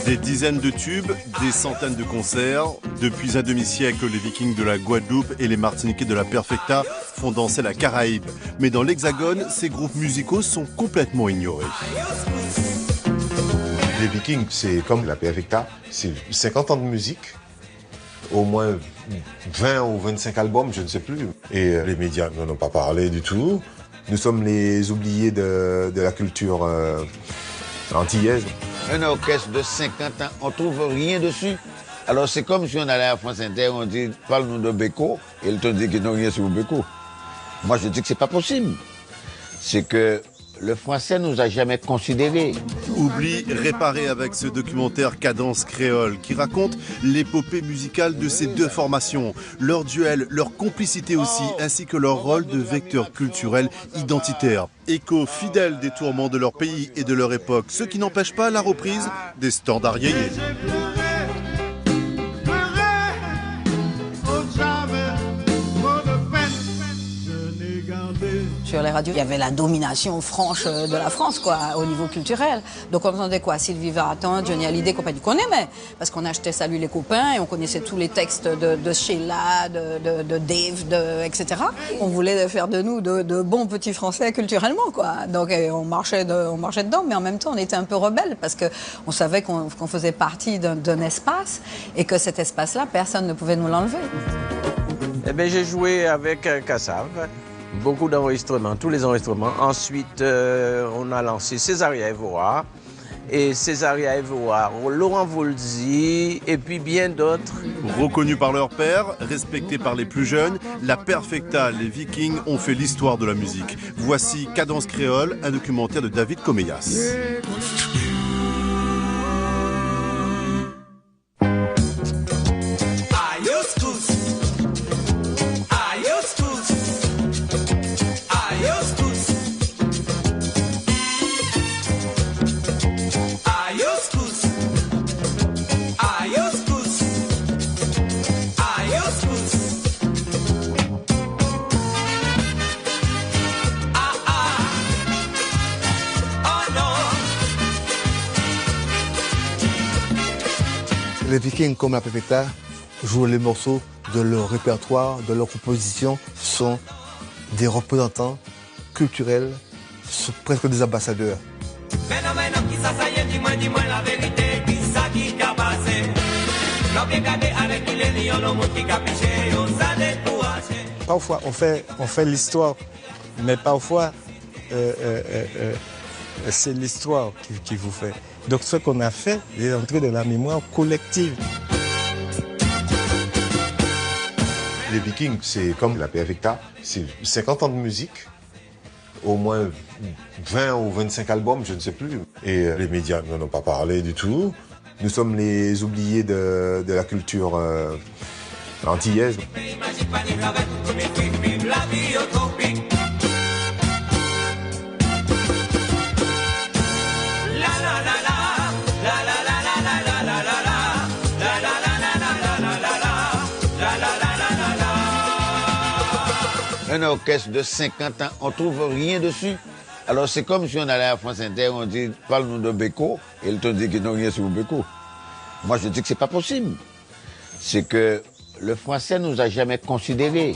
Des dizaines de tubes, des centaines de concerts. Depuis un demi-siècle, les Vikings de la Guadeloupe et les Martiniquais de la Perfecta font danser la Caraïbe. Mais dans l'Hexagone, ces groupes musicaux sont complètement ignorés. Les Vikings, c'est comme la Perfecta, c'est 50 ans de musique, au moins 20 ou 25 albums, je ne sais plus. Et les médias n'en ont pas parlé du tout. Nous sommes les oubliés de la culture antillaise. Un orchestre de 50 ans, on trouve rien dessus. Alors c'est comme si on allait à France Inter, on dit « parle-nous de Beko » et ils te disent qu'ils n'ont rien sur Beko. Moi je dis que c'est pas possible. C'est que le français nous a jamais considérés. Oubli réparé avec ce documentaire Cadence Créole qui raconte l'épopée musicale de ces deux formations, leur duel, leur complicité aussi, ainsi que leur rôle de vecteur culturel identitaire. Écho fidèle des tourments de leur pays et de leur époque, ce qui n'empêche pas la reprise des standards yéyés. Sur les radios, il y avait la domination franche de la France, quoi, au niveau culturel. Donc on entendait quoi? Sylvie Vartan, Johnny Hallyday, compagnie qu'on aimait. Parce qu'on achetait Salut les copains et on connaissait tous les textes de Sheila, de Dave, etc. On voulait faire de nous de bons petits Français culturellement, quoi. Donc on marchait dedans, mais en même temps on était un peu rebelles parce qu'on savait qu'on faisait partie d'un espace et que cet espace-là, personne ne pouvait nous l'enlever. Eh bien, j'ai joué avec Kassav. Beaucoup d'enregistrements, tous les enregistrements. Ensuite, on a lancé Césaria Evora. Et Césaria Evora, Laurent Voulzy, et puis bien d'autres. Reconnus par leur père, respectés par les plus jeunes, la Perfecta, les Vikings ont fait l'histoire de la musique. Voici Cadence Créole, un documentaire de David Comeyas. Les Vikings, comme la Perfecta, jouent les morceaux de leur répertoire, de leur composition, sont des représentants culturels, sont presque des ambassadeurs. Parfois, on fait l'histoire, mais parfois, c'est l'histoire qui vous fait. Donc ce qu'on a fait est entré dans la mémoire collective. Les Vikings, c'est comme la Perfecta, c'est 50 ans de musique, au moins 20 ou 25 albums, je ne sais plus. Et les médias n'en ont pas parlé du tout. Nous sommes les oubliés de la culture antillaise. Un orchestre de 50 ans, on trouve rien dessus. Alors c'est comme si on allait à France Inter, on dit « parle-nous de Beko » et ils te disent qu'ils n'ont rien sur Beko. Moi je dis que c'est pas possible. C'est que le français nous a jamais considérés.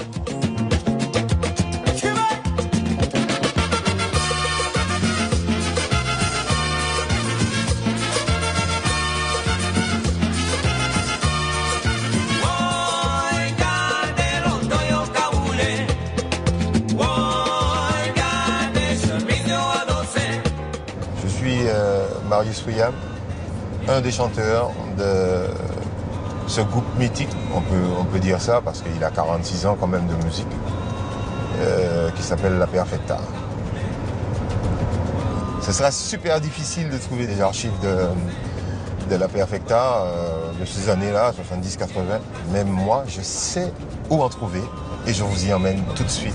Marius William, un des chanteurs de ce groupe mythique, on peut dire ça, parce qu'il a 46 ans quand même de musique, qui s'appelle La Perfecta. Ce sera super difficile de trouver des archives de La Perfecta de ces années-là, 70-80. Même moi, je sais où en trouver. et je vous y emmène tout de suite.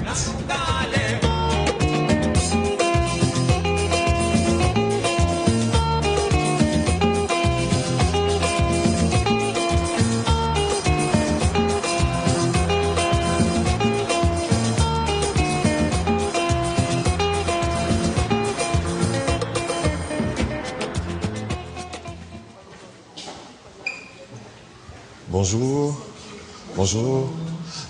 Bonjour.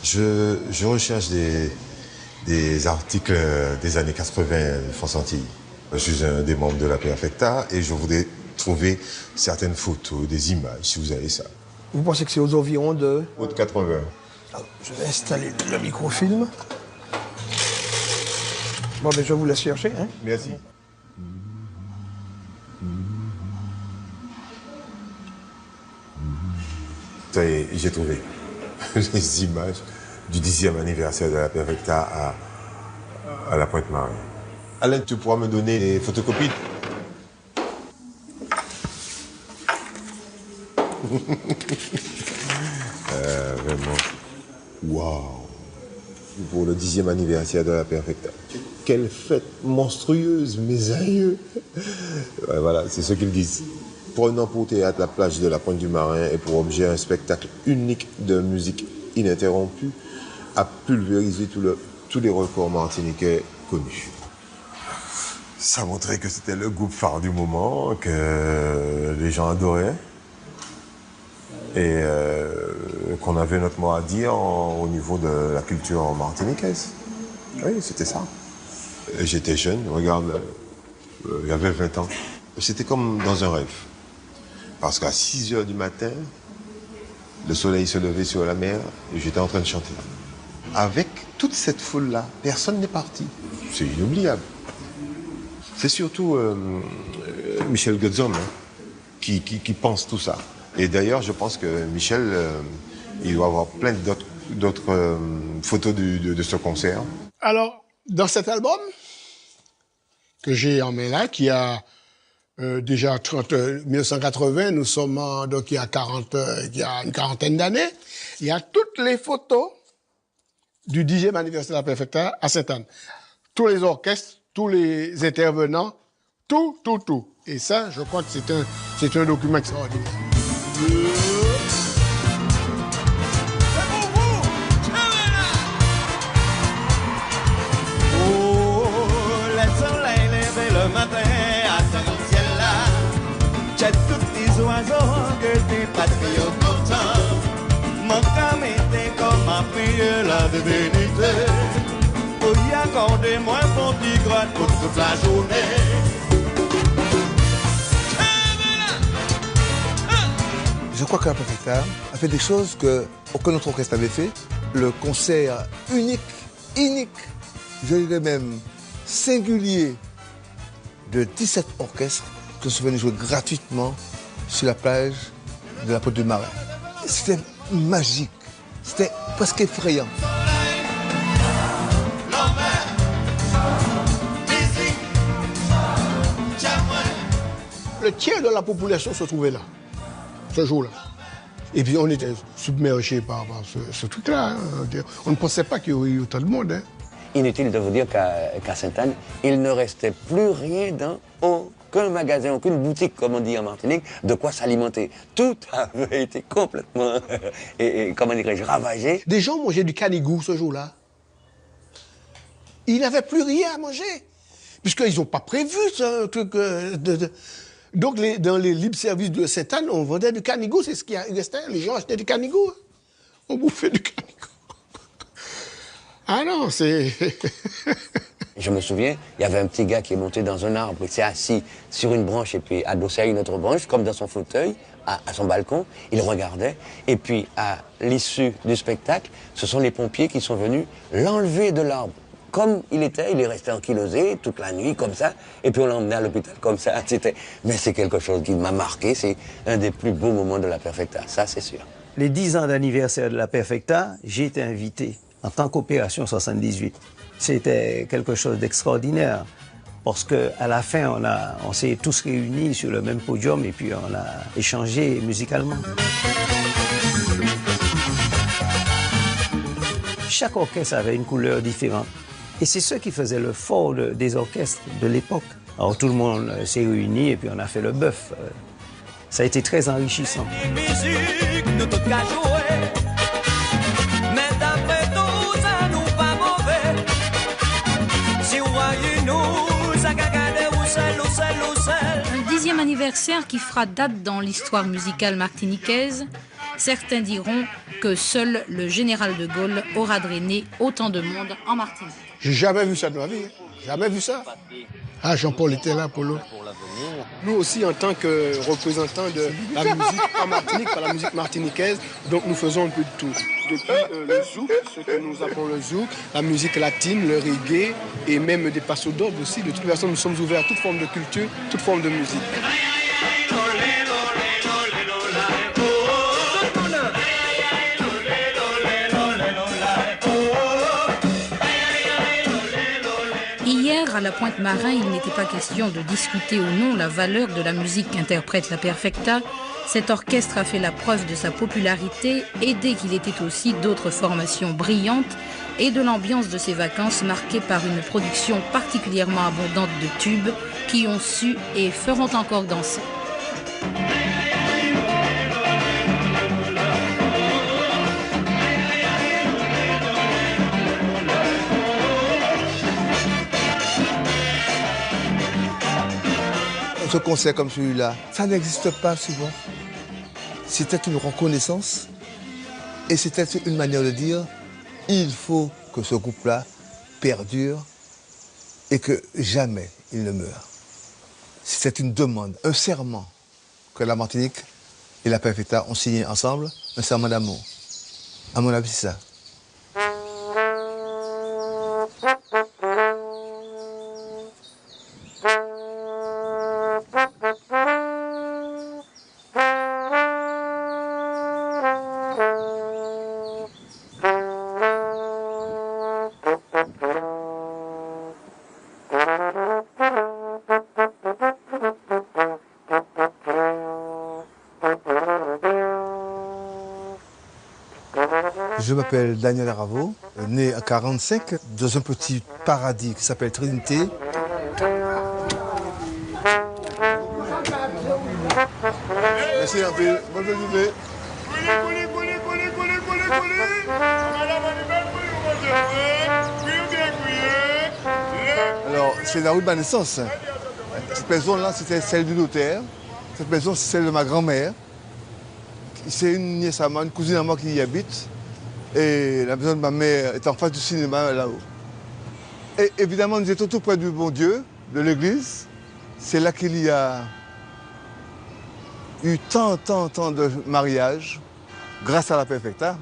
Je recherche des articles des années 80 de France Antilles. Je suis un des membres de la Perfecta et je voudrais trouver certaines photos, des images, si vous avez ça. Vous pensez que c'est aux environs de... De 80. Alors, je vais installer le microfilm. Bon, ben, je vous laisse chercher. Hein? Merci. Ça y est, j'ai trouvé les images du 10e anniversaire de la Perfecta à la Pointe-Marie. Alain, tu pourras me donner les photocopies? Vraiment. Waouh! Pour le 10e anniversaire de la Perfecta. Quelle fête monstrueuse, mes aïeux! Ouais, voilà, c'est ce qu'ils disent. Prenant pour théâtre la plage de la Pointe du Marin et pour objet un spectacle unique de musique ininterrompue, a pulvérisé tous les records martiniquais connus. Ça montrait que c'était le groupe phare du moment, que les gens adoraient et qu'on avait notre mot à dire au niveau de la culture martiniquaise. Oui, c'était ça. J'étais jeune, regarde, il y avait 20 ans. C'était comme dans un rêve. Parce qu'à 6 h du matin, le soleil se levait sur la mer et j'étais en train de chanter. Avec toute cette foule-là, personne n'est parti. C'est inoubliable. C'est surtout Michel Gutzom qui pense tout ça. Et d'ailleurs, je pense que Michel, il doit avoir plein d'autres photos de ce concert. Alors, dans cet album que j'ai en main là, qui a... déjà 1980, nous sommes donc il y a une quarantaine d'années. Il y a toutes les photos du 10e anniversaire de la Perfecta à Sainte-Anne. Tous les orchestres, tous les intervenants, tout. Et ça, je crois que c'est un document extraordinaire. J'ai tous les oiseaux que tes patriotes contents. Mon cœur était comme un prière la divinité. Pour y accorder moi mon petit grotte pour toute la journée. Je crois que la Perfecta a fait des choses qu'aucun autre orchestre n'avait fait. Le concert unique, je dirais même singulier, de 17 orchestres que sont venus jouer gratuitement sur la plage de la Pointe du Marin. C'était magique, c'était presque effrayant. Le tiers de la population se trouvait là, ce jour-là. Et puis on était submergés par ce truc-là. Hein. On ne pensait pas qu'il y aurait eu autant de monde. Hein. Inutile de vous dire qu'à Sainte-Anne, il ne restait plus rien dans aucun magasin, aucune boutique, comme on dit en Martinique, de quoi s'alimenter. Tout avait été complètement, comment dirais-je, ravagé. Des gens mangeaient du canigou ce jour-là. Ils n'avaient plus rien à manger, puisqu'ils n'ont pas prévu ce truc Donc, dans les libres-services de Sainte-Anne, on vendait du canigou, c'est ce qui restait. Les gens achetaient du canigou. On bouffait du canigou. Ah non, c'est... Je me souviens, il y avait un petit gars qui est monté dans un arbre, il s'est assis sur une branche et puis adossé à une autre branche, comme dans son fauteuil, à son balcon. Il regardait. Et puis, à l'issue du spectacle, ce sont les pompiers qui sont venus l'enlever de l'arbre. Comme il était, il est resté ankylosé toute la nuit, comme ça. Et puis on l'a emmené à l'hôpital, comme ça. Mais c'est quelque chose qui m'a marqué. C'est un des plus beaux moments de la Perfecta, ça c'est sûr. Les 10 ans d'anniversaire de la Perfecta, j'ai été invité en tant qu'Opération 78. C'était quelque chose d'extraordinaire. Parce qu'à la fin, on s'est tous réunis sur le même podium et puis on a échangé musicalement. chaque orchestre avait une couleur différente. Et c'est ce qui faisait le fort des orchestres de l'époque. Alors tout le monde s'est réuni et puis on a fait le bœuf. Ça a été très enrichissant. Un 10e anniversaire qui fera date dans l'histoire musicale martiniquaise. Certains diront que seul le général de Gaulle aura drainé autant de monde en Martinique. J'ai jamais vu ça de ma vie, jamais vu ça. Ah, Jean-Paul était là pour l'autre. Nous aussi, en tant que représentants de la musique en Martinique, par la musique martiniquaise, donc nous faisons un peu de tout. Depuis le zouk, ce que nous appelons le zouk, la musique latine, le reggae et même des passos d'orgue aussi. De toute façon, nous sommes ouverts à toute forme de culture, toute forme de musique. Hier, à la Pointe-Marin, il n'était pas question de discuter ou non la valeur de la musique qu'interprète la Perfecta. Cet orchestre a fait la preuve de sa popularité, aidé qu'il était aussi d'autres formations brillantes et de l'ambiance de ses vacances marquée par une production particulièrement abondante de tubes qui ont su et feront encore danser. Ce concert comme celui-là, ça n'existe pas souvent. C'était une reconnaissance et c'était une manière de dire il faut que ce groupe-là perdure et que jamais il ne meure. C'était une demande, un serment que la Martinique et la Perfecta ont signé ensemble, un serment d'amour. À mon avis, c'est ça. Je m'appelle Daniel Aravo, né en 1945 dans un petit paradis qui s'appelle Trinité. Merci un peu. Bonne journée. Alors, c'est la rue de ma naissance. Cette maison-là, c'était celle du notaire. Cette maison, c'est celle de ma grand-mère. C'est une nièce à moi, une cousine à moi qui y habite. Et la maison de ma mère est en face du cinéma là-haut. Et évidemment, nous étions tout près du bon Dieu, de l'église. C'est là qu'il y a eu tant de mariages grâce à la Perfecta.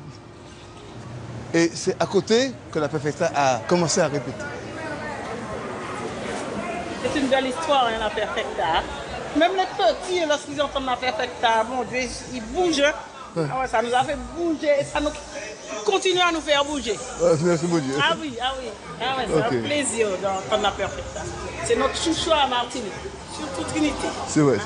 Et c'est à côté que la Perfecta a commencé à répéter. C'est une belle histoire, hein, la Perfecta. Même les petits, lorsqu'ils entendent la Perfecta, mon Dieu, ils bougent. Ouais. Ah ouais, ça nous a fait bouger et ça nous continue à nous faire bouger. Merci mon Dieu. Ah oui. C'est un plaisir d'entendre la Perfecta. C'est notre chouchou à Martinique, surtout Trinité. C'est vrai.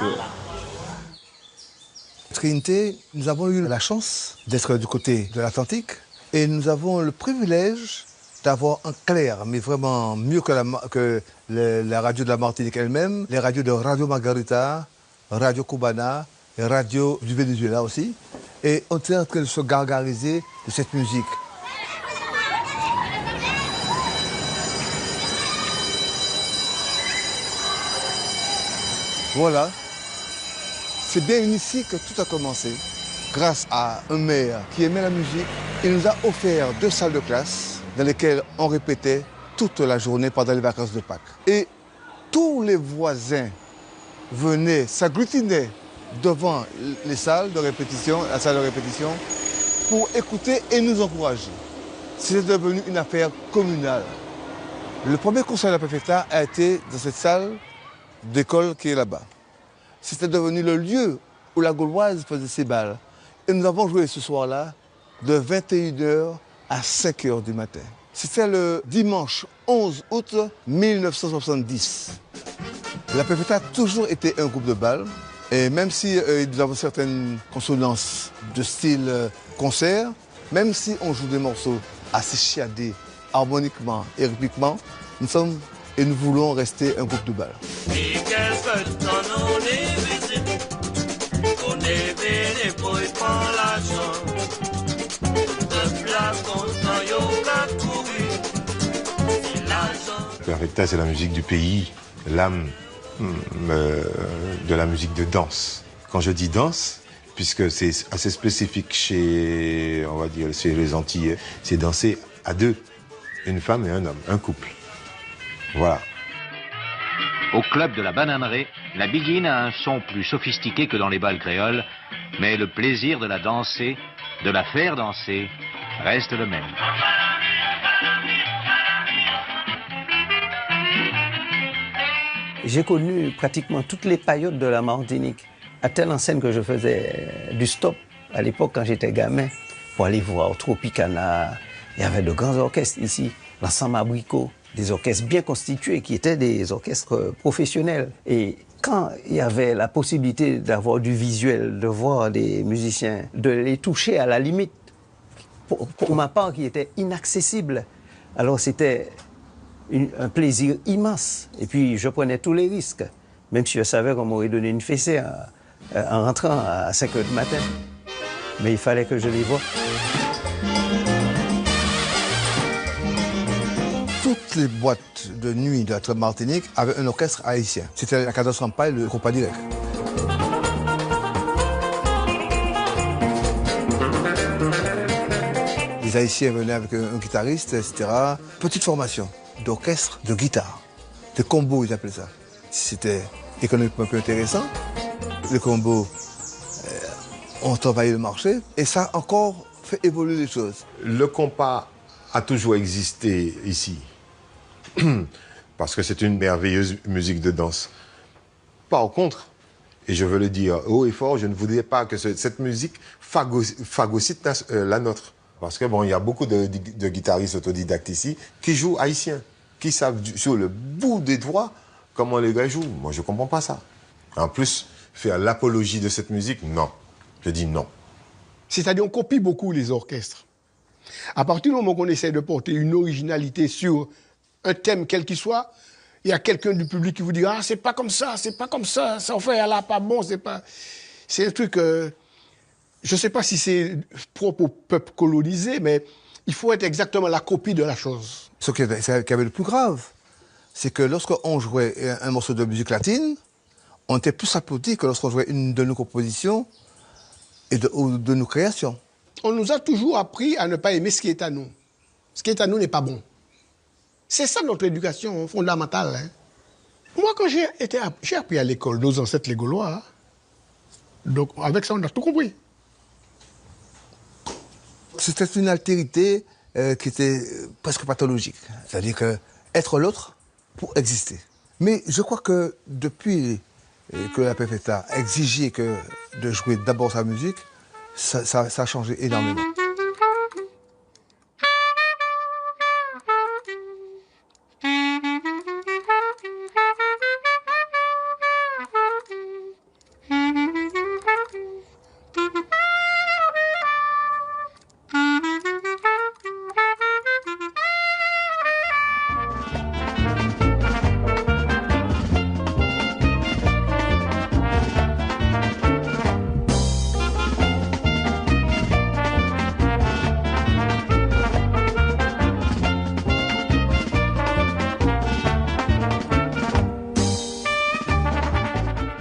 Trinité, nous avons eu la chance d'être du côté de l'Atlantique et nous avons le privilège d'avoir un clair, mais vraiment mieux que la radio de la Martinique elle-même, les radios de Radio Margarita, Radio Cubana et Radio du Venezuela aussi. Et on est en train de se gargariser de cette musique. Voilà. C'est bien ici que tout a commencé. Grâce à un maire qui aimait la musique, il nous a offert 2 salles de classe dans lesquelles on répétait toute la journée pendant les vacances de Pâques. Et tous les voisins venaient, s'agglutinaient devant les salles de répétition, la salle de répétition, pour écouter et nous encourager. C'était devenu une affaire communale. Le premier concert de la Perfecta a été dans cette salle d'école qui est là-bas. C'était devenu le lieu où la Gauloise faisait ses bals. Et nous avons joué ce soir-là de 21h à 5h du matin. C'était le dimanche 11 août 1970. La Perfecta a toujours été un groupe de bal. Et même si nous avons certaines consonances de style concert, même si on joue des morceaux assez chiadé harmoniquement et rythmiquement, nous sommes et nous voulons rester un groupe de bal. Perfecta, c'est la musique du pays, l'âme de la musique de danse. Quand je dis danse, puisque c'est assez spécifique chez, on va dire, chez les Antillais, c'est danser à deux, une femme et un homme, un couple. Voilà. Au club de la Bananerie, la biguine a un son plus sophistiqué que dans les bals créoles, mais le plaisir de la danser, de la faire danser, reste le même. J'ai connu pratiquement toutes les périodes de la Martinique, à telle enseigne que je faisais du stop à l'époque quand j'étais gamin, pour aller voir Tropicana. Il y avait de grands orchestres ici, l'ensemble Abricot, des orchestres bien constitués qui étaient des orchestres professionnels. Et quand il y avait la possibilité d'avoir du visuel, de voir des musiciens, de les toucher à la limite, pour ma part qui était inaccessible, alors c'était un plaisir immense. Et puis je prenais tous les risques, même si je savais qu'on m'aurait donné une fessée en rentrant à 5 h du matin. Mais il fallait que je les voie. Toutes les boîtes de nuit de la Martinique avaient un orchestre haïtien. C'était la Cadence Rampaille, le Compagnie Direct. Les Haïtiens venaient avec un guitariste, etc. Petite formation d'orchestre, de guitare, de combo, ils appelaient ça. C'était économiquement un peu intéressant. Les combos ont envahi le marché et ça a encore fait évoluer les choses. Le compas a toujours existé ici, parce que c'est une merveilleuse musique de danse. Par contre, et je veux le dire haut et fort, je ne voudrais pas que cette musique phagocyte la nôtre. Parce que bon, il y a beaucoup de guitaristes autodidactes ici qui jouent haïtiens, qui savent sur le bout des doigts comment les gars jouent. Moi, je ne comprends pas ça. En plus, faire l'apologie de cette musique, non. Je dis non. C'est-à-dire, on copie beaucoup les orchestres. À partir du moment qu'on essaie de porter une originalité sur un thème quel qu'il soit, il y a quelqu'un du public qui vous dit « Ah, c'est pas comme ça, ça en fait, elle a pas bon, c'est pas... » C'est un truc... je ne sais pas si c'est propre au peuple colonisé, mais il faut être exactement la copie de la chose. Ce qui avait le plus grave, c'est que lorsqu'on jouait un morceau de musique latine, on était plus applaudi que lorsqu'on jouait une de nos compositions et de nos créations. On nous a toujours appris à ne pas aimer ce qui est à nous. Ce qui est à nous n'est pas bon. C'est ça notre éducation fondamentale. Hein. Moi, quand j'ai appris à l'école, nos ancêtres les Gaulois, hein. Donc avec ça, on a tout compris. C'était une altérité qui était presque pathologique. C'est-à-dire que être l'autre pour exister. Mais je crois que depuis que la Perfecta a exigé de jouer d'abord sa musique, ça a changé énormément.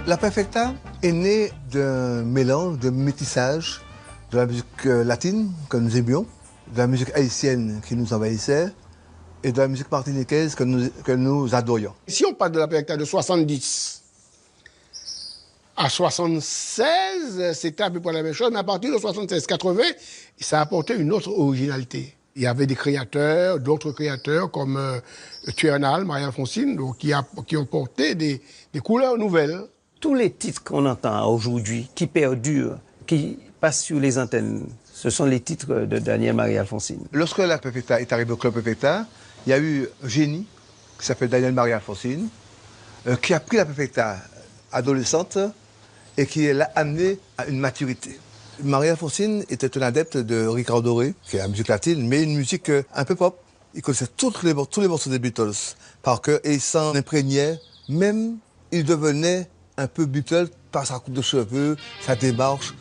La Perfecta est née d'un mélange, d'un métissage de la musique latine que nous aimions, de la musique haïtienne qui nous envahissait et de la musique martiniquaise que nous adorions. Si on parle de la Perfecta de 70 à 76, c'était à peu près la même chose, mais à partir de 76-80, ça a apporté une autre originalité. Il y avait des créateurs, d'autres créateurs comme Tuernal, Marie-Alphonsine, qui ont porté des couleurs nouvelles. Tous les titres qu'on entend aujourd'hui, qui perdurent, qui passent sur les antennes, ce sont les titres de Daniel Marie-Alphonsine. Lorsque la Perfecta est arrivée au Club Perfecta, il y a eu un génie qui s'appelle Daniel Marie-Alphonsine, qui a pris la Perfecta adolescente et qui l'a amenée à une maturité. Maria Forcine était un adepte de Ricardo Doré, qui est la musique latine, mais une musique un peu pop. Il connaissait tous les morceaux des Beatles par cœur et il s'en imprégnait. Même, il devenait un peu Beatles par sa coupe de cheveux, sa démarche,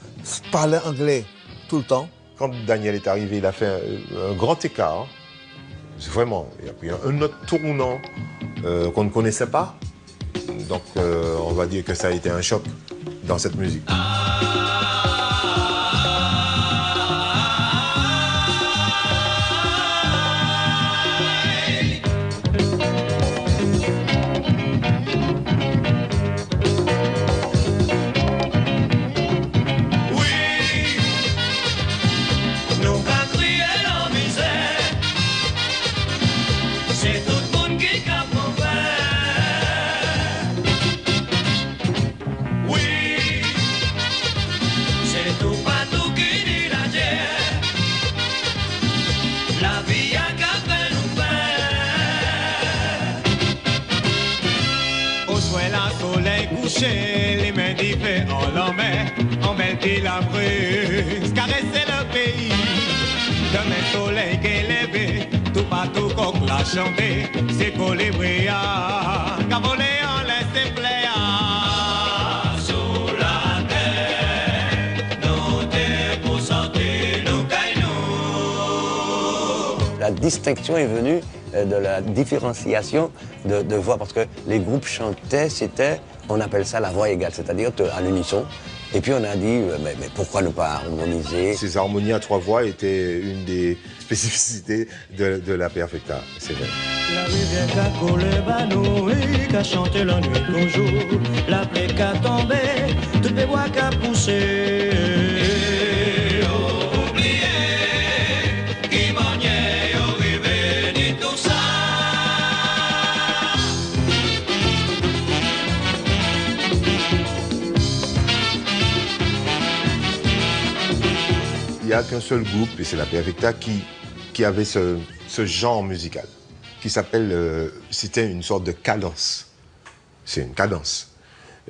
parlait anglais tout le temps. Quand Daniel est arrivé, il a fait un grand écart. Vraiment, il a pris un autre tournant qu'on ne connaissait pas. Donc, on va dire que ça a été un choc dans cette musique. Les mains d'hiver en l'emmène, embellir la brise, caresser le pays. Comme un soleil qui est levé, tout partout qu'on l'a chanté, c'est pour les brillards, qu'à voler en laisse pléa. Sous la terre, nous t'es pour sortir, nous caillons. La distinction est venue de la différenciation de voix, parce que les groupes chantaient, c'était, on appelle ça la voix égale, c'est-à-dire à l'unisson. Et puis on a dit, mais pourquoi ne pas harmoniser? Ces harmonies à 3 voix étaient une des spécificités de la Perfecta, c'est vrai. La rivière qu'a collé banou, qu'a chanté la nuit qu'au jour, la plaie qu'a tombé, toutes les voix qu'a poussé. Il n'y a qu'un seul groupe, et c'est la Perfecta, qui avait ce genre musical, qui s'appelle, c'était une sorte de cadence. C'est une cadence.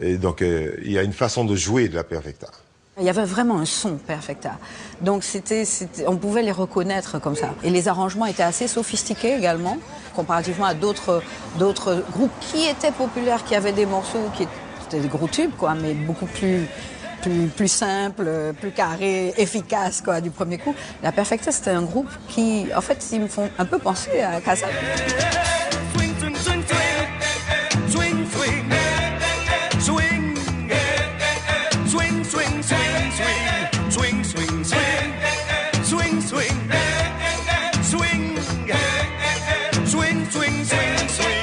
Et donc, il y a une façon de jouer de la Perfecta. Il y avait vraiment un son Perfecta. Donc, on pouvait les reconnaître comme ça. Et les arrangements étaient assez sophistiqués également, comparativement à d'autres groupes qui étaient populaires, qui avaient des morceaux qui étaient des gros tubes, quoi, mais beaucoup plus simple, plus carré, efficace quoi, du premier coup. La Perfecta, c'était un groupe qui, en fait, ils me font un peu penser à Casab. Swing, swing, swing, swing, swing, swing, swing, swing, swing, swing, swing, swing, swing, swing, swing, swing, swing, swing, swing, swing.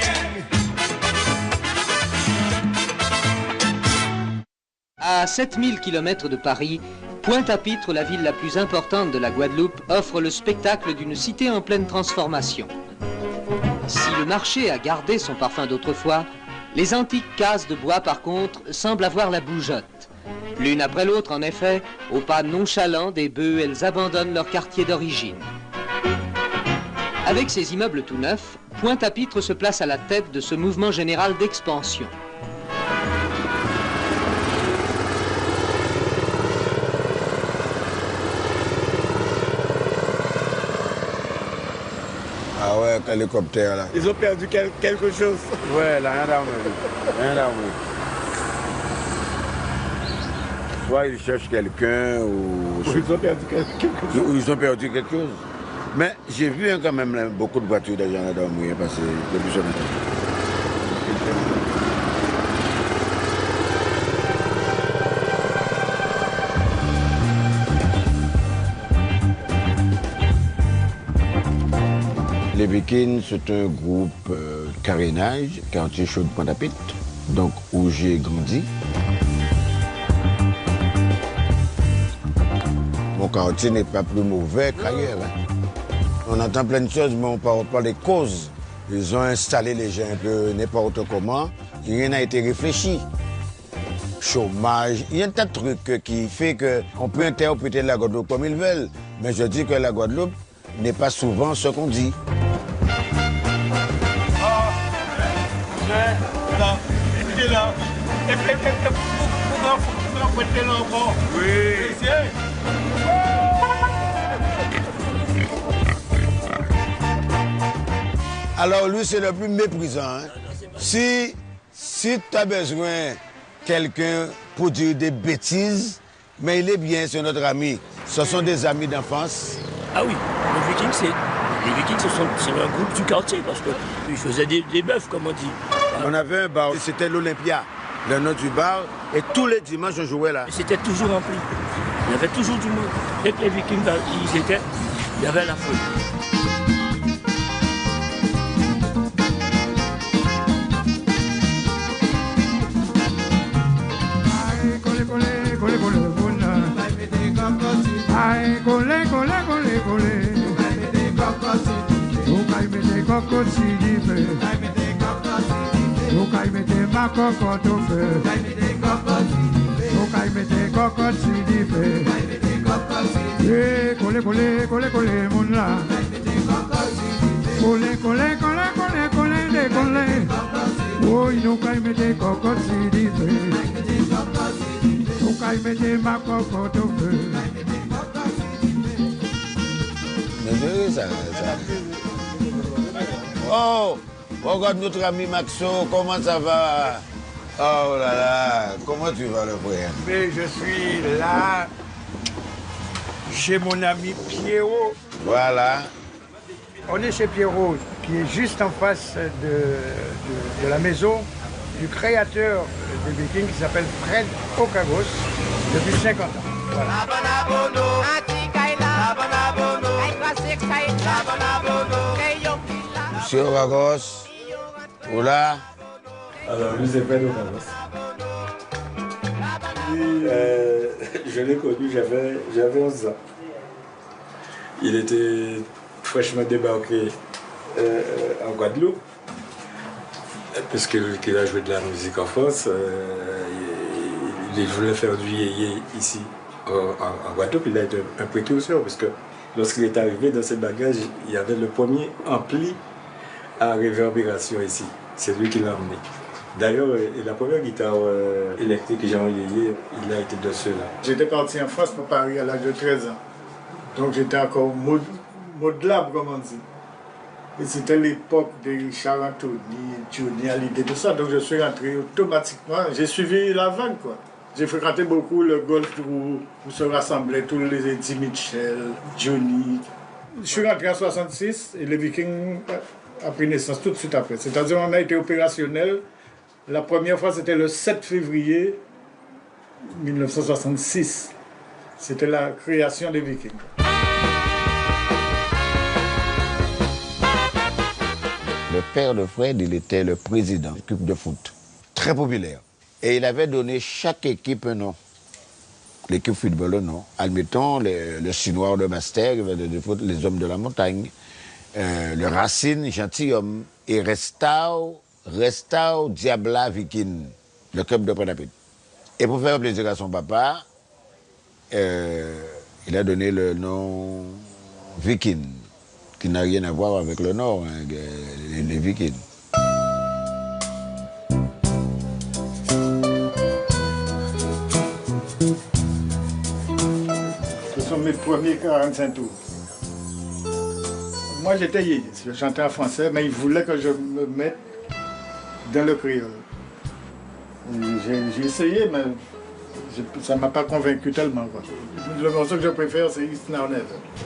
À 7000 km de Paris, Pointe-à-Pitre, la ville la plus importante de la Guadeloupe, offre le spectacle d'une cité en pleine transformation. Si le marché a gardé son parfum d'autrefois, les antiques cases de bois, par contre, semblent avoir la bougeotte. L'une après l'autre, en effet, au pas nonchalant des bœufs, elles abandonnent leur quartier d'origine. Avec ses immeubles tout neufs, Pointe-à-Pitre se place à la tête de ce mouvement général d'expansion. Ah ouais, l'hélicoptère là. Ils ont perdu quelque chose. Ouais, là, rien d'armé. Rien d'armé. Soit ils cherchent quelqu'un ou... Ils ont perdu quelque chose. Ou ils ont perdu quelque chose. Mais j'ai vu quand même là, beaucoup de voitures des gens là dormir parce que depuis ce matin. Les Vikings, c'est un groupe carénage, quartier chaud de Pointe-à-Pitre, donc où j'ai grandi. Mon quartier n'est pas plus mauvais qu'ailleurs. Hein. On entend plein de choses, mais on ne parle pas des causes. Ils ont installé les gens un peu n'importe comment, rien n'a été réfléchi. Chômage, il y a un tas de trucs qui fait qu'on peut interpréter la Guadeloupe comme ils veulent. Mais je dis que la Guadeloupe n'est pas souvent ce qu'on dit. Là, il est là. Et pourquoi là encore? Oui. Alors lui, c'est le plus méprisant. Hein. Si tu as besoin de quelqu'un pour dire des bêtises, mais il est bien, c'est notre ami. Ce sont des amis d'enfance. Ah oui, les Vikings, c'est un groupe du quartier, parce qu'ils faisaient des bœufs, comme on dit. On avait un bar, c'était l'Olympia, le nom du bar, et tous les dimanches, on jouait là. C'était toujours rempli. Il y avait toujours du monde. Dès que les Vikings, ils étaient, il y avait la foule. Aïe, collé, collé, collé, collé. Okai mete koko sidife. Okai mete makoko tofe. Okai mete koko sidife. Eh, collé, collé, collé, collé, mon là. Collé, collé, collé, collé, collé, de collé. Oh, okai mete koko sidife. Okai mete makoko tofe. Oh, regarde notre ami Maxo, comment ça va? Oh là là, comment tu vas le frère? Mais je suis là, chez mon ami Pierrot. Voilà. On est chez Pierrot, qui est juste en face de la maison du créateur des Vikings qui s'appelle Fred Okagos depuis 50 ans. Voilà. Monsieur Okagos, oula. Alors, lui, c'est Fred Okagos. Je l'ai connu, j'avais 11 ans. Il était fraîchement débarqué en Guadeloupe, puisqu'il a joué de la musique en France. Il voulait faire du yéyé ici, en Guadeloupe. Il a été un précurseur, parce que lorsqu'il est arrivé dans ses bagages, il y avait le premier ampli à réverbération ici. C'est lui qui l'a emmené. D'ailleurs, la première guitare électrique que j'ai envoyée, il a été de ceux-là. J'étais parti en France pour Paris à l'âge de 13 ans. Donc j'étais encore modelable, comme on dit. Et c'était l'époque de Richard Anthony, Johnny Hallyday, tout ça. Donc je suis rentré automatiquement. J'ai suivi la vague, quoi. J'ai fréquenté beaucoup le golf où se rassemblaient tous les Eddie Mitchell, Johnny. Je suis rentré en 1966 et les Vikings a pris naissance tout de suite après. C'est-à-dire qu'on a été opérationnel. La première fois, c'était le 7 février 1966. C'était la création des Vikings. Le père de Fred, il était le président de l'équipe de foot. Très populaire. Et il avait donné chaque équipe un nom. L'équipe football un nom. Admettons, le Chinois de Master, les hommes de la montagne, le Racine, gentilhomme, et Restao Diabla Viking, le club de Pointe-à-Pitre. Et pour faire plaisir à son papa, il a donné le nom Viking, qui n'a rien à voir avec le Nord, hein, les Vikings. Ce sont mes premiers 45 tours. Moi, j'étais yéyé, je chantais en français, mais il voulait que je me mette dans le créole. J'ai essayé, mais ça ne m'a pas convaincu tellement, quoi. Le morceau que je préfère, c'est East Now Never,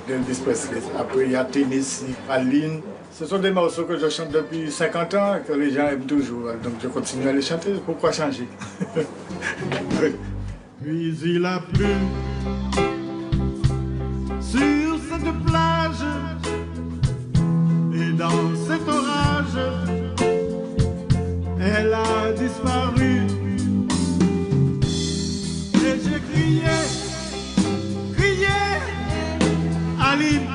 d'Elvis Presley. Après, il y a Tennessee, Aline. Ce sont des morceaux que je chante depuis 50 ans et que les gens aiment toujours. Donc je continue à les chanter. Pourquoi changer? Puis il a plu sur cette plage et dans cet orage, elle a disparu. Et j'ai crié, Aline,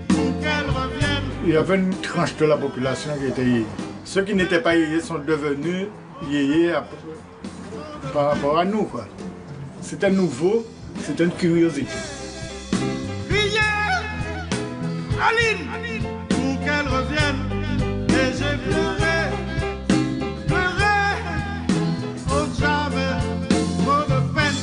pour qu'elle revienne. Il y avait une tranche de la population qui était yéyé. Ceux qui n'étaient pas yéyés sont devenus yéyés par rapport à nous, quoi. C'était nouveau, c'était une curiosité. Crier, Aline, pour qu'elle revienne. Et j'ai pleuré, oh jamais, trop de peine.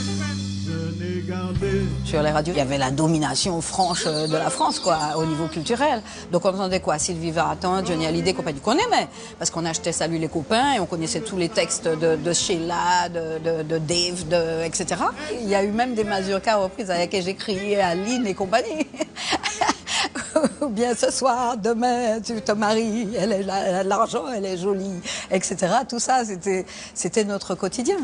Je n'ai gardé. Sur les radios, il y avait la domination franche de la France, quoi, au niveau culturel. Donc on entendait quoi? Sylvie Vartan, Johnny Hallyday, compagnie qu'on aimait, parce qu'on achetait Salut les copains et on connaissait tous les textes de Sheila, de Dave, etc. Il y a eu même des mazurkas reprises avec lesquelles j'ai crié à Lynn et compagnie. Ou bien ce soir, demain, tu te maries, elle a de l'argent, elle est jolie, etc. Tout ça, c'était notre quotidien.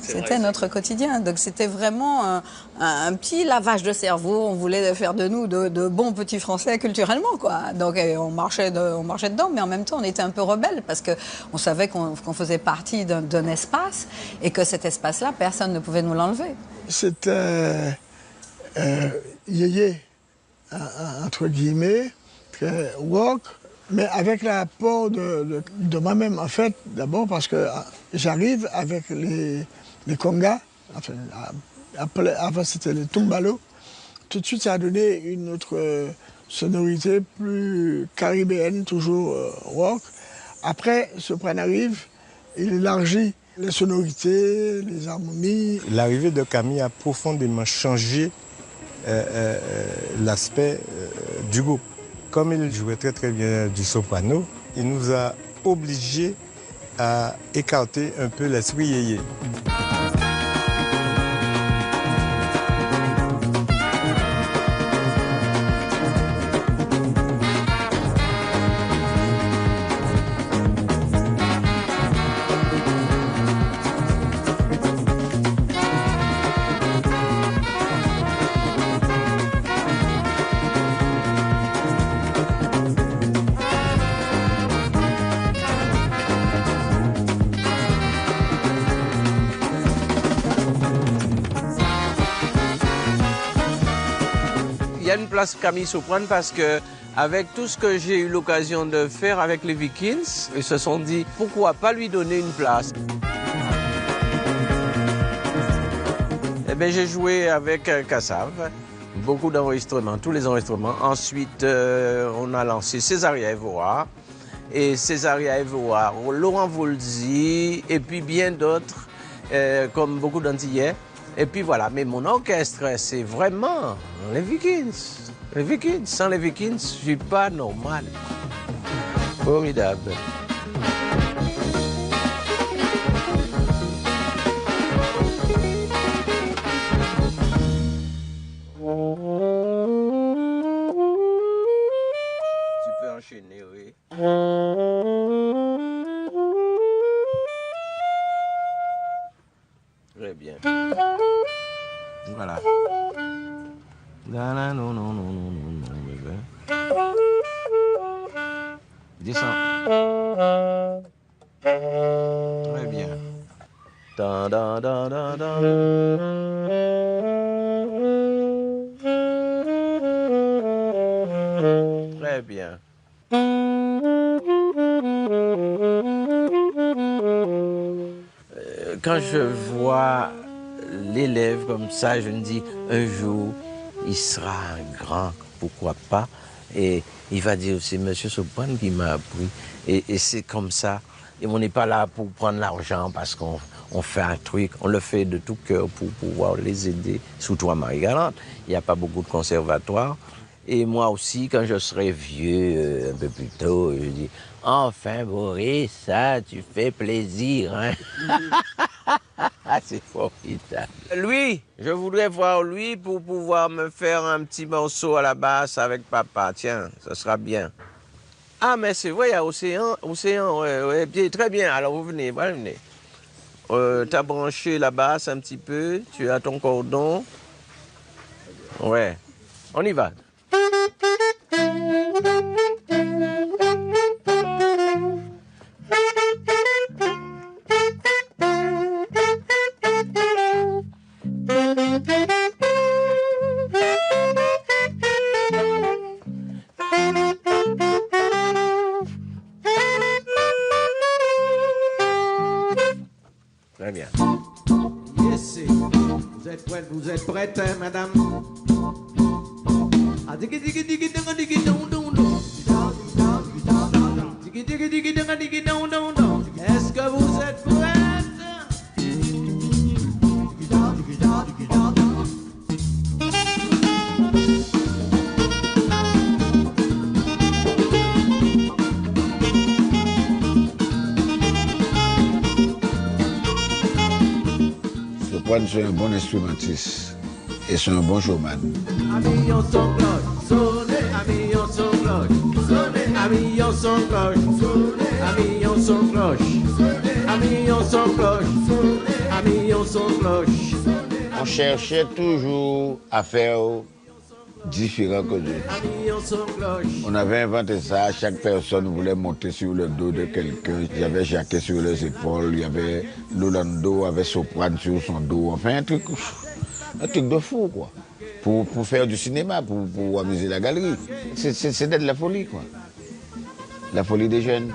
C'était notre quotidien. Donc c'était vraiment un petit lavage de cerveau. On voulait faire de nous de bons petits Français culturellement, quoi. Donc on marchait dedans, mais en même temps, on était un peu rebelles parce qu'on savait qu'on faisait partie d'un espace et que cet espace-là, personne ne pouvait nous l'enlever. C'était yéyé, entre guillemets, très rock, mais avec l'apport de moi-même, en fait, d'abord parce que j'arrive avec les congas, enfin, avant c'était les tumbalo, tout de suite ça a donné une autre sonorité plus caribéenne, toujours rock. Après, Soprano arrive, il élargit les sonorités, les harmonies. L'arrivée de Camille a profondément changé l'aspect du groupe. Comme il jouait très très bien du soprano, il nous a obligés à écarter un peu l'esprit yéyé. Il y a une place Camille Soprano parce que avec tout ce que j'ai eu l'occasion de faire avec les Vikings, ils se sont dit pourquoi pas lui donner une place. Eh bien, j'ai joué avec Kassav, beaucoup d'enregistrements, tous les enregistrements. Ensuite, on a lancé Césaria Evora, et Césaria Evora, Laurent Voulzy, et puis bien d'autres, comme beaucoup d'Antillais. Et puis voilà, mais mon orchestre, c'est vraiment les Vikings. Les Vikings, sans les Vikings, je suis pas normal. Formidable. Tu peux enchaîner, oui. Très bien. Voilà. Non, non, non, non, non, non, bébé. Descends. Très bien. Da, da, da, da, da. Très bien. Quand je vois l'élève comme ça, je me dis, un jour, il sera un grand, pourquoi pas. Et il va dire, c'est M. Soprano qui m'a appris. Et c'est comme ça. Et on n'est pas là pour prendre l'argent parce qu'on fait un truc. On le fait de tout cœur pour pouvoir les aider, surtout à Marie-Galante. Il n'y a pas beaucoup de conservatoires. Et moi aussi, quand je serai vieux, un peu plus tôt, je dis, enfin, Boris, ça, tu fais plaisir, hein? C'est formidable. Lui, je voudrais voir lui pour pouvoir me faire un petit morceau à la basse avec papa. Tiens, ça sera bien. Ah, mais c'est vrai, il y a Océan, ouais, bien, très bien. Alors, vous venez, venez. T'as branché la basse un petit peu, tu as ton cordon. Ouais, on y va. Très bien. Yes, vous êtes prête, hein, madame? Ah, digi digi digi dong digi dong dong dong. Digi digi digi dong digi dong dong dong. Est-ce que vous êtes prête? Digi dong digi dong digi dong dong. Sopran, c'est un bon instrumentiste et c'est un bon showman. Amillon son cloche, sonnez, amillon son cloche, sonnez, amillon son cloche, sonnez, amillon son cloche, amillon son cloche, amillon son cloche. On cherchait toujours à faire différent que d'autres. On avait inventé ça, chaque personne voulait monter sur le dos de quelqu'un. Il y avait Jacquet sur les épaules, il y avait Lolando avec Soprane sur son dos. Enfin, un truc de fou, quoi. Pour faire du cinéma, pour amuser la galerie. C'était de la folie, quoi. La folie des jeunes.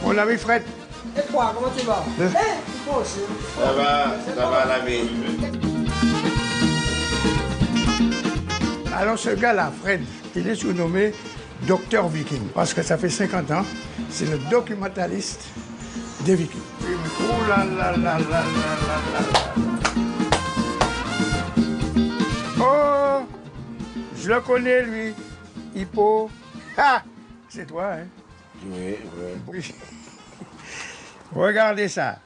Mon ami Fred. Et toi, comment tu vas? Moi aussi. Ça va l'ami. Alors ce gars-là, Fred, il est surnommé Docteur Viking, parce que ça fait 50 ans, c'est le documentaliste des Vikings. Oh là là là là là là là. Oh, je le connais lui, Hippo. Ah, c'est toi, hein? Oui. Regardez ça.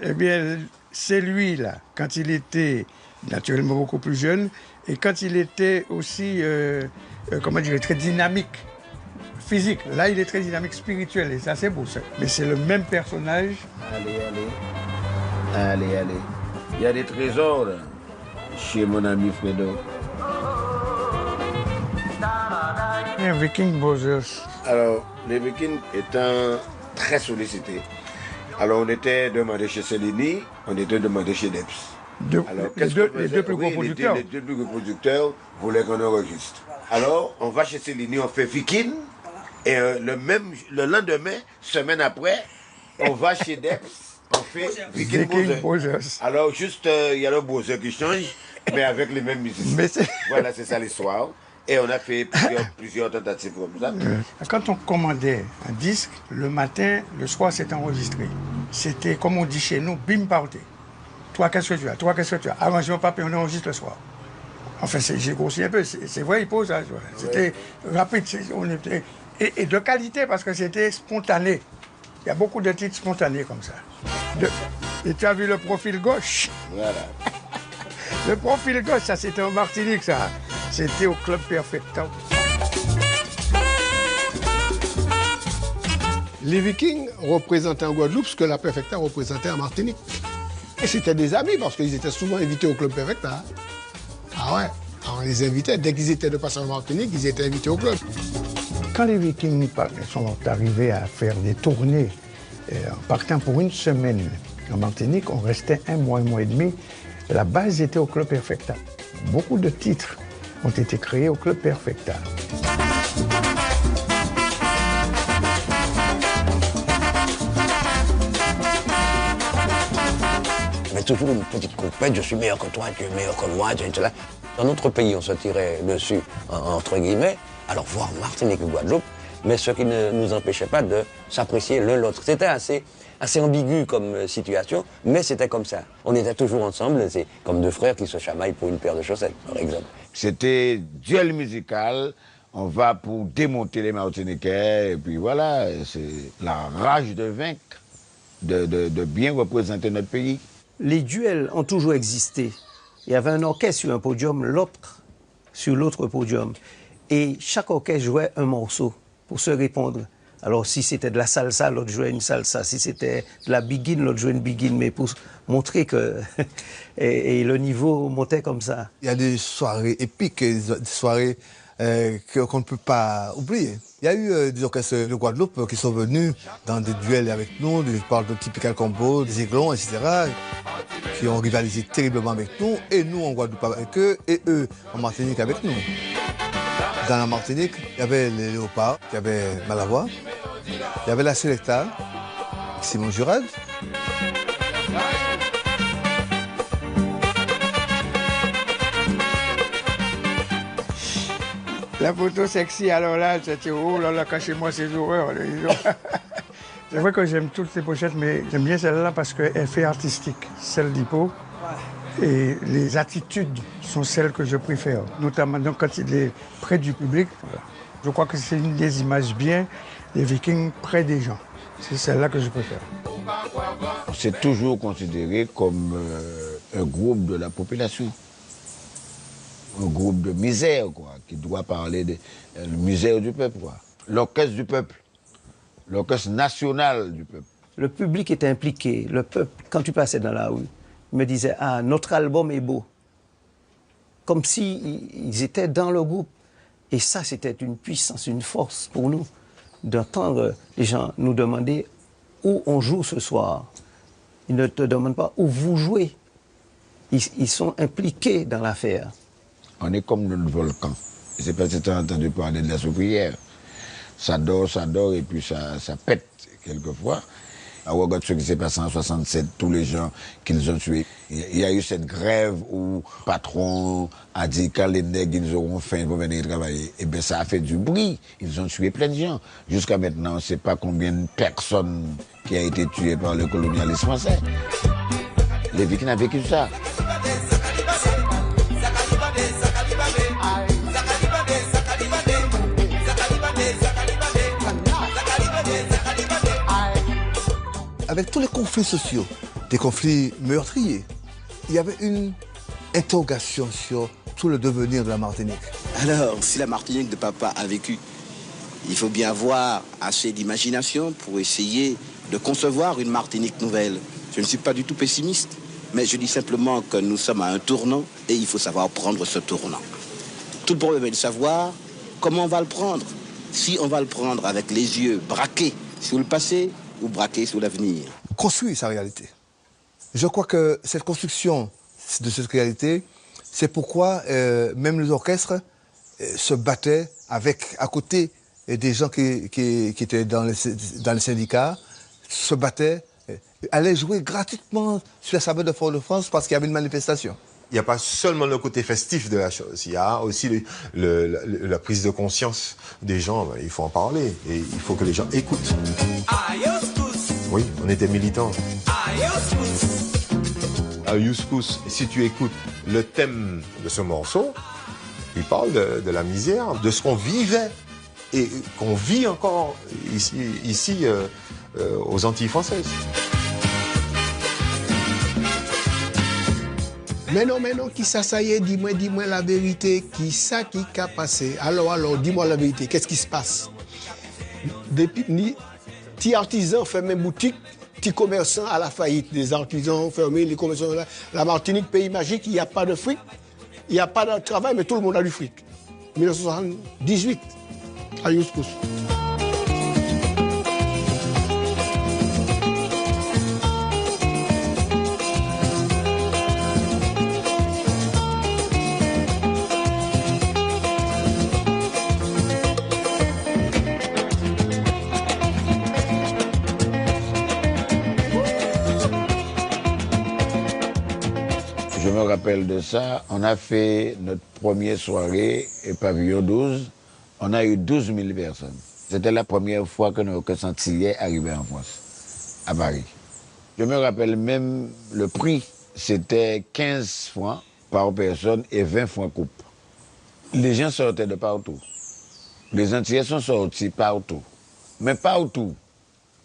Eh bien, c'est lui, là, quand il était naturellement beaucoup plus jeune, et quand il était aussi, comment dire, très dynamique, physique. Là, il est très dynamique spirituel, et ça, c'est beau, ça. Mais c'est le même personnage. Allez. Il y a des trésors, là, chez mon ami Fredo. Un Viking Brothers. Alors, les Vikings étant très sollicités, alors on était demandé chez Cellini, on était demandé chez Debs. Les deux plus gros producteurs. Les deux plus gros producteurs voulaient qu'on enregistre. Alors, on va chez Cellini, on fait Viking, et le lendemain, semaine après, on va chez Debs, on fait Viking Brothers. Alors, juste, il y a le Brothers qui change, mais avec les mêmes musiciens. Voilà, c'est ça l'histoire. Et on a fait plusieurs tentatives comme ça. Quand on commandait un disque, le matin, le soir, c'était enregistré. C'était, comme on dit chez nous, bim partez. Toi, qu'est-ce que tu as? Toi, qu'est-ce que tu as? Arrangement papier, on enregistre le soir. Enfin, j'ai grossi un peu, c'est vrai, il pose ça. C'était rapide, et de qualité, parce que c'était spontané. Il y a beaucoup de titres spontanés comme ça. Et tu as vu le profil gauche? Voilà. Le profil gauche, ça, c'était en Martinique, ça. C'était au Club Perfecta. Les Vikings représentaient en Guadeloupe ce que la Perfecta représentait en Martinique. Et c'était des amis parce qu'ils étaient souvent invités au Club Perfecta. Ah ouais, on les invitait. Dès qu'ils étaient de passage en Martinique, ils étaient invités au club. Quand les Vikings sont arrivés à faire des tournées, en partant pour une semaine en Martinique, on restait un mois et demi. La base était au Club Perfecta. Beaucoup de titres ont été créés au Club Perfecta. Mais toujours une petite compète, je suis meilleur que toi, tu es meilleur que moi, tu es là. Dans notre pays, on se tirait dessus, entre guillemets, alors voir Martinique et Guadeloupe, mais ce qui ne nous empêchait pas de s'apprécier l'un l'autre. C'était assez ambigu comme situation, mais c'était comme ça. On était toujours ensemble, c'est comme deux frères qui se chamaillent pour une paire de chaussettes, par exemple. C'était duel musical, on va pour démonter les Martiniquais, et puis voilà, c'est la rage de vaincre, de bien représenter notre pays. Les duels ont toujours existé. Il y avait un orchestre sur un podium, l'autre sur l'autre podium. Et chaque orchestre jouait un morceau pour se répondre. Alors, si c'était de la salsa, l'autre jouait une salsa. Si c'était de la biguine, l'autre jouait une biguine. Mais pour montrer que... et le niveau montait comme ça. Il y a des soirées épiques, des soirées qu'on ne peut pas oublier. Il y a eu des orchestres de Guadeloupe qui sont venus dans des duels avec nous, je parle de Typical Combo, des Aiglons, etc., qui ont rivalisé terriblement avec nous, et nous en Guadeloupe avec eux, et eux en Martinique avec nous. Dans la Martinique, il y avait les Léopards, il y avait Malavoie, il y avait la Selecta, Simon Jurad. La photo sexy, alors là, c'était oh là là, cachez-moi ces horreurs. C'est vrai que j'aime toutes ces pochettes, mais j'aime bien celle-là parce qu'elle fait artistique, celle d'Hippo. Et les attitudes sont celles que je préfère, notamment donc, quand il est près du public. Voilà. Je crois que c'est une des images bien des Vikings près des gens. C'est celle-là que je préfère. C'est toujours considéré comme un groupe de la population. Un groupe de misère, quoi, qui doit parler de la misère du peuple, quoi. L'orchestre du peuple, l'orchestre national du peuple. Le public était impliqué, le peuple, quand tu passais dans la rue, me disait « Ah, notre album est beau ». Comme s'ils étaient dans le groupe. Et ça, c'était une puissance, une force pour nous, d'entendre les gens nous demander où on joue ce soir. Ils ne te demandent pas où vous jouez. Ils sont impliqués dans l'affaire. On est comme le volcan. Je ne sais pas si tu as entendu parler de la soufrière. Ça dort, et puis ça pète quelquefois. Regarde ce qui s'est passé en 1967, tous les gens qu'ils ont tués. Il y a eu cette grève où le patron a dit quand les nègres ils auront faim pour venir travailler. Et bien ça a fait du bruit. Ils ont tué plein de gens. Jusqu'à maintenant, on ne sait pas combien de personnes qui ont été tuées par le colonialisme français. Les Vikings ont vécu ça. Avec tous les conflits sociaux, des conflits meurtriers, il y avait une interrogation sur tout le devenir de la Martinique. Alors, si la Martinique de papa a vécu, il faut bien avoir assez d'imagination pour essayer de concevoir une Martinique nouvelle. Je ne suis pas du tout pessimiste, mais je dis simplement que nous sommes à un tournant et il faut savoir prendre ce tournant. Tout le problème est de savoir comment on va le prendre. Si on va le prendre avec les yeux braqués sur le passé, ou braquer sur l'avenir. Construire sa réalité. Je crois que cette construction de cette réalité, c'est pourquoi même les orchestres se battaient à côté des gens qui étaient dans les syndicats, se battaient, allaient jouer gratuitement sur la Sabbat de Fort-de-France parce qu'il y avait une manifestation. Il n'y a pas seulement le côté festif de la chose, il y a aussi la prise de conscience des gens. Il faut en parler et il faut que les gens écoutent. Oui, on était militants. À Youskous, si tu écoutes le thème de ce morceau, il parle de la misère, de ce qu'on vivait et qu'on vit encore ici aux Antilles françaises. Mais non, qui ça y est, dis-moi la vérité, qui ça qui a passé? Alors, dis-moi la vérité, qu'est-ce qui se passe? Depuis, petits artisans ferment boutique, petits commerçants à la faillite, des artisans fermés, les commerçants, la Martinique, pays magique, il n'y a pas de fric, il n'y a pas de travail, mais tout le monde a du fric. 1978, à Youskous. Je me rappelle de ça, on a fait notre première soirée et pavillon 12, on a eu 12 000 personnes. C'était la première fois que nos antillais arrivaient en France, à Paris. Je me rappelle même le prix, c'était 15 francs par personne et 20 francs coupe. Les gens sortaient de partout. Les Antillais sont sortis partout, mais partout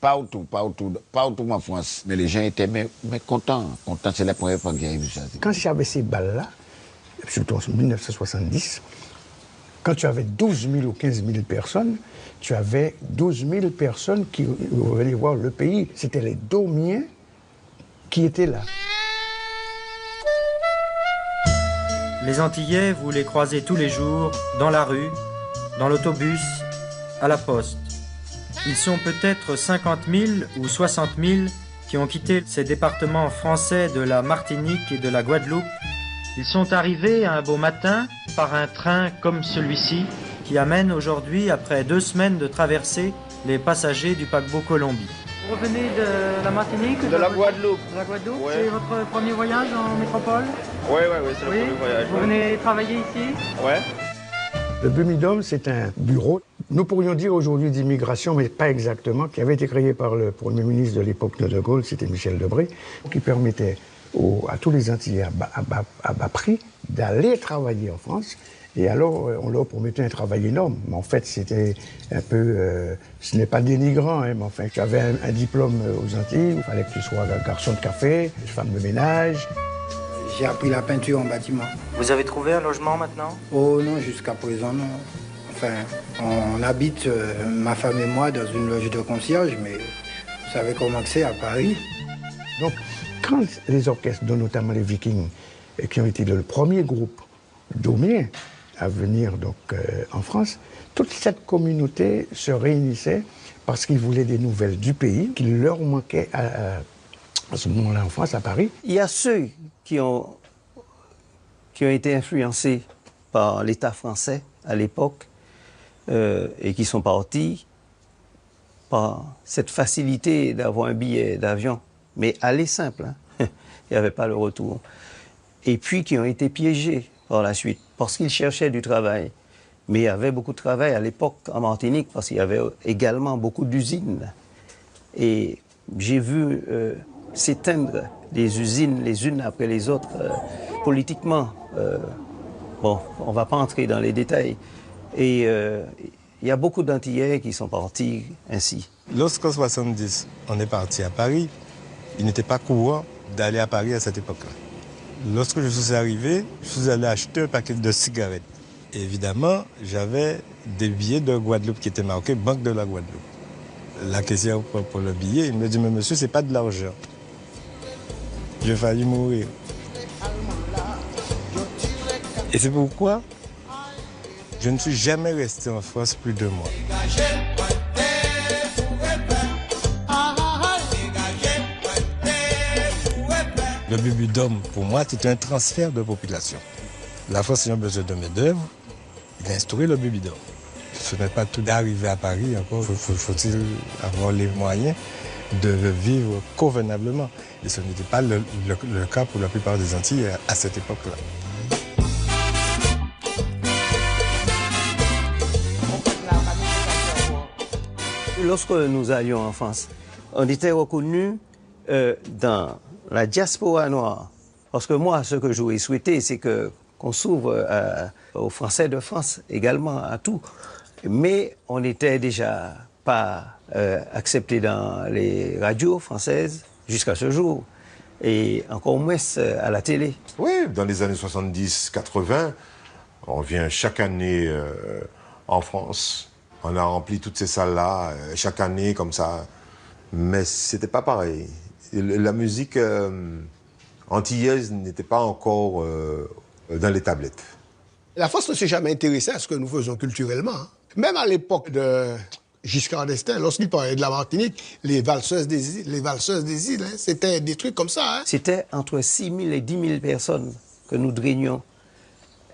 en France. Mais les gens étaient mais contents. Contents, c'est la première fois qu'ils avaient vu ça. Quand j'avais ces balles-là, surtout en 1970, Quand tu avais 12 000 ou 15 000 personnes, tu avais 12 000 personnes qui venaient voir le pays. C'était les Domiens qui étaient là. Les Antillais, vous les croisez tous les jours, dans la rue, dans l'autobus, à la poste. Ils sont peut-être 50 000 ou 60 000 qui ont quitté ces départements français de la Martinique et de la Guadeloupe. Ils sont arrivés un beau matin par un train comme celui-ci qui amène aujourd'hui, après 2 semaines de traversée, les passagers du paquebot Colombie. Vous revenez de la Martinique? De la Guadeloupe. De la Guadeloupe, ouais. C'est votre premier voyage en métropole? Oui, c'est le premier voyage. Vous venez travailler ici? Ouais. Le BUMIDOM, c'est un bureau, nous pourrions dire aujourd'hui d'immigration, mais pas exactement, qui avait été créé par le Premier ministre de l'époque de Gaulle, c'était Michel Debré, qui permettait à tous les Antillais à bas prix d'aller travailler en France. Et alors, on leur promettait un travail énorme. Mais en fait, c'était un peu... ce n'est pas dénigrant, hein, mais enfin, tu avais un diplôme aux Antilles, il fallait que tu sois garçon de café, femme de ménage. J'ai appris la peinture en bâtiment. Vous avez trouvé un logement maintenant? Oh non, jusqu'à présent, non. Enfin, on habite, ma femme et moi, dans une loge de concierge, mais vous savez comment c'est à Paris. Donc, quand les orchestres, dont notamment les Vikings, qui ont été le premier groupe domien à venir donc, en France, toute cette communauté se réunissait parce qu'ils voulaient des nouvelles du pays, qui leur manquaient à ce moment-là en France, à Paris. Il y a ceux qui ont été influencés par l'État français à l'époque et qui sont partis par cette facilité d'avoir un billet d'avion, mais aller simple, hein. Il n'y avait pas le retour. Et puis qui ont été piégés par la suite, parce qu'ils cherchaient du travail. Mais il y avait beaucoup de travail à l'époque en Martinique, parce qu'il y avait également beaucoup d'usines. Et j'ai vu s'éteindre les usines les unes après les autres, politiquement. Bon, on ne va pas entrer dans les détails. Et il y a beaucoup d'Antillais qui sont partis ainsi. Lorsqu'en 70, on est parti à Paris, il n'était pas courant d'aller à Paris à cette époque-là. Lorsque je suis arrivé, je suis allé acheter un paquet de cigarettes. Et évidemment, j'avais des billets de Guadeloupe qui étaient marqués Banque de la Guadeloupe. La caissière pour le billet, il me dit, mais monsieur, c'est pas de l'argent. J'ai failli mourir. Et c'est pourquoi je ne suis jamais resté en France plus de mois. Le BUMIDOM, pour moi, c'était un transfert de population. La France ayant besoin de main-d'œuvre, il a instauré le BUMIDOM. Ce n'est pas tout d'arriver à Paris encore, faut-il avoir les moyens de vivre convenablement. Et ce n'était pas le cas pour la plupart des Antilles à cette époque-là. Lorsque nous allions en France, on était reconnus dans la diaspora noire. Parce que moi, ce que j'aurais souhaité, c'est qu'on s'ouvre aux Français de France également, à tout. Mais on n'était déjà pas accepté dans les radios françaises jusqu'à ce jour. Et encore moins à la télé. Oui, dans les années 70-80, on vient chaque année en France. On a rempli toutes ces salles-là, chaque année, comme ça. Mais c'était pas pareil. La musique antillaise n'était pas encore dans les tablettes. La France ne s'est jamais intéressée à ce que nous faisons culturellement. Hein. Même à l'époque de Giscard d'Estaing, lorsqu'il parlait de la Martinique, les valseuses des îles, hein, c'était des trucs comme ça. Hein. C'était entre 6 000 et 10 000 personnes que nous drainions.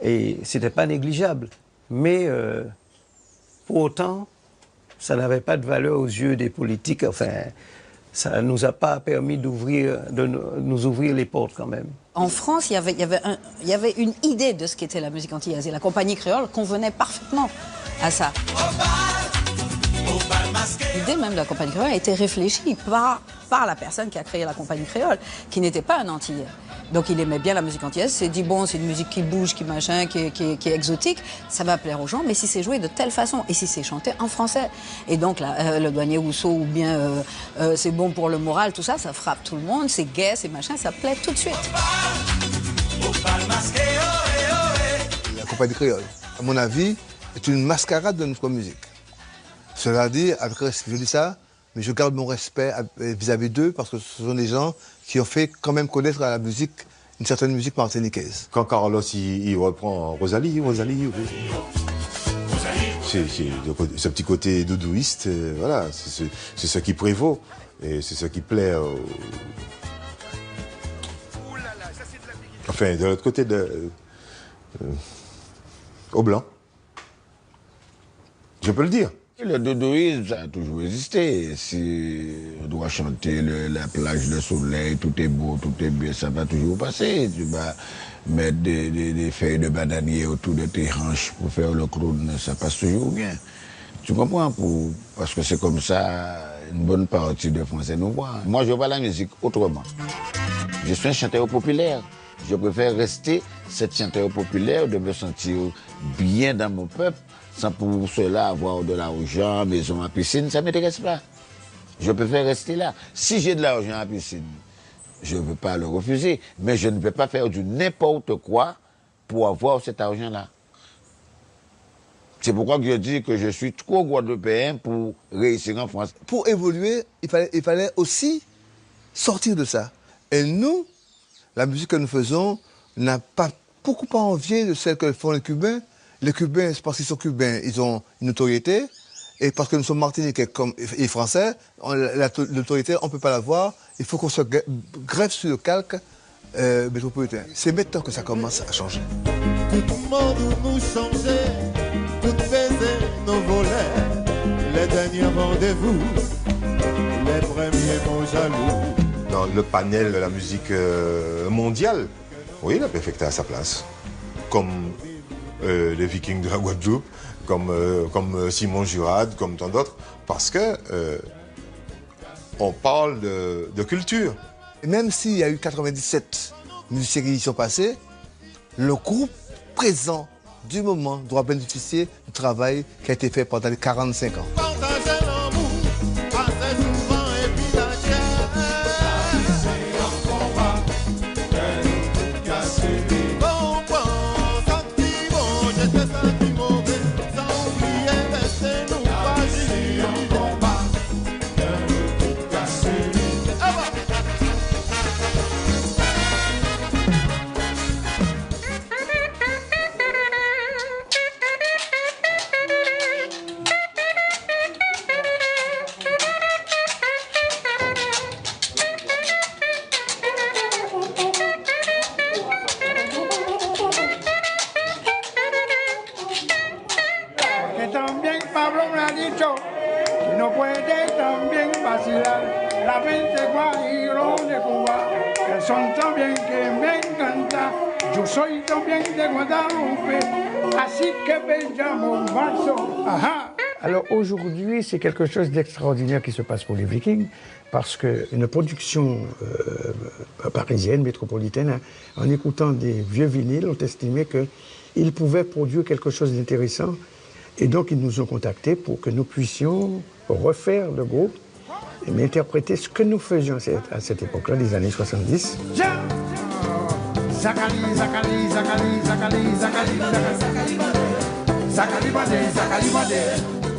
Et c'était pas négligeable. Mais pour autant, ça n'avait pas de valeur aux yeux des politiques. Enfin, ça ne nous a pas permis de nous ouvrir les portes quand même. En France, il y avait une idée de ce qu'était la musique antillaise. Et la compagnie créole convenait parfaitement à ça. L'idée même de la compagnie créole a été réfléchie par la personne qui a créé la compagnie créole, qui n'était pas un Antillais. Donc il aimait bien la musique antillaise, s'est dit bon, c'est une musique qui bouge, qui machin, qui est exotique, ça va plaire aux gens, mais si c'est joué de telle façon et si c'est chanté en français. Et donc là, le douanier Rousseau ou bien c'est bon pour le moral, tout ça, ça frappe tout le monde, c'est gai, c'est machin, ça plaît tout de suite. La compagnie créole, à mon avis, est une mascarade de notre musique. Cela dit, avec respect, je dis ça, mais je garde mon respect vis-à-vis d'eux parce que ce sont des gens qui ont fait quand même connaître à la musique une certaine musique martiniquaise. Quand Carlos il reprend Rosalie. C'est ce petit côté doudouiste, voilà, c'est ce qui prévaut et c'est ce qui plaît enfin, de l'autre côté au blanc. Je peux le dire. Le doudouisme, ça a toujours existé. Si on doit chanter la plage, le soleil, tout est beau, tout est bien, ça va toujours passer. Tu vas mettre des feuilles de bananier autour de tes hanches pour faire le clown, ça passe toujours bien. Tu comprends? Parce que c'est comme ça, une bonne partie de Français nous voient. Moi, je vois la musique autrement. Je suis un chanteur populaire. Je préfère rester cet chanteur populaire, de me sentir bien dans mon peuple, sans pour cela avoir de l'argent, maison à piscine, ça ne m'intéresse pas. Je préfère rester là. Si j'ai de l'argent à piscine, je ne veux pas le refuser, mais je ne vais pas faire du n'importe quoi pour avoir cet argent-là. C'est pourquoi je dis que je suis trop guadeloupéen pour réussir en France. Pour évoluer, il fallait aussi sortir de ça. Et nous, la musique que nous faisons n'a pas beaucoup à envier de celle que font les Cubains. Les Cubains, c'est parce qu'ils sont Cubains, ils ont une notoriété. Et parce que nous sommes Martiniquais et Français, l'autorité, on ne peut pas l'avoir. Il faut qu'on se greffe sur le calque métropolitain. C'est maintenant que ça commence à changer. Tout le monde nous changeait, tout faisait nos volets, les derniers rendez-vous, les premiers mots jaloux. Dans le panel de la musique mondiale, oui, la Perfecta a sa place. Comme les Vikings de la Guadeloupe, comme Simon Jurade, comme tant d'autres, parce que on parle de culture. Et même s'il y a eu 97 musiciens qui y sont passés, le groupe présent du moment doit bénéficier du travail qui a été fait pendant les 45 ans. Alors aujourd'hui, c'est quelque chose d'extraordinaire qui se passe pour les Vikings, parce qu'une production parisienne, métropolitaine, en écoutant des vieux vinyles, ont estimé qu'ils pouvaient produire quelque chose d'intéressant. Et donc, ils nous ont contactés pour que nous puissions refaire le groupe, mais interpréter ce que nous faisions à cette époque-là, des années 70. Zakali, zakali, zakali, zakali, zakali, zakali, zakali bade, zakali bade,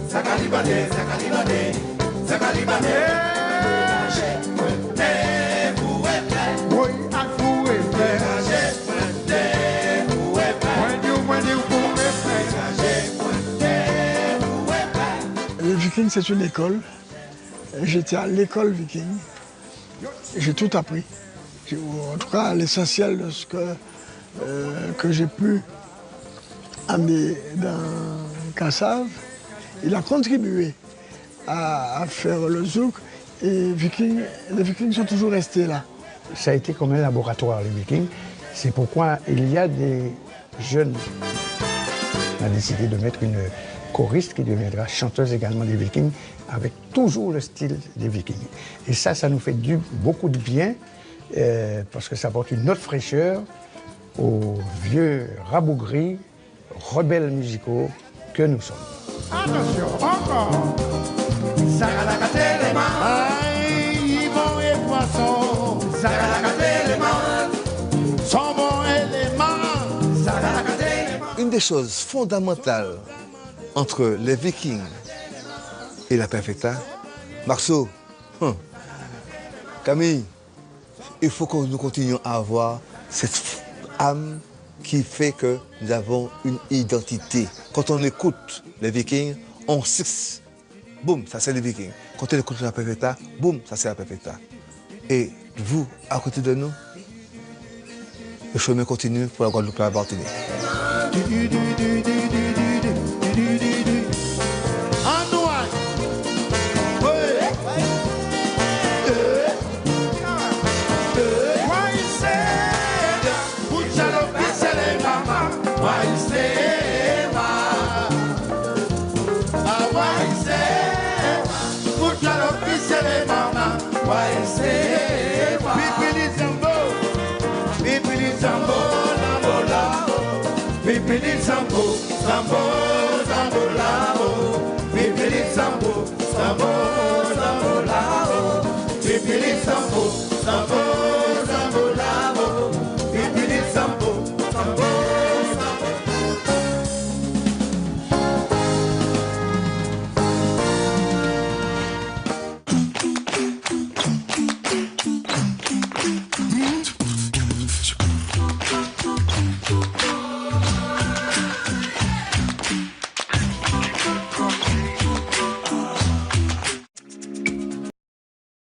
zakali bade, zakali bade, zakali bade. Le Viking, c'est une école. J'étais à l'école Viking. J'ai tout appris. En tout cas, l'essentiel de ce que j'ai pu amener dans Kassav, il a contribué à faire le zouk. Et les Vikings sont toujours restés là. Ça a été comme un laboratoire, les Vikings. C'est pourquoi il y a des jeunes. On a décidé de mettre une choriste qui deviendra chanteuse également des Vikings, avec toujours le style des Vikings. Et ça nous fait beaucoup de bien. Parce que ça apporte une autre fraîcheur aux vieux rabougris, rebelles musicaux que nous sommes. Attention, encore. Zagalagate les mains, ils vont et poissons. Zagalagate les mains, sont bons et les mains. Zagalagate les mains. Une des choses fondamentales entre les Vikings et la Perfecta. Marceau, Camille, il faut que nous continuions à avoir cette âme qui fait que nous avons une identité. Quand on écoute les Vikings, on sait, boum, ça c'est les Vikings. Quand on écoute la Perfecta, boum, ça c'est la Perfecta. Et vous, à côté de nous, le chemin continue pour la Guadeloupe et la Martinique. Pipili Sambo, Sambo, Sambo Lao. Pipili Sambo, Sambo, Sambo Lao. Pipili Sambo.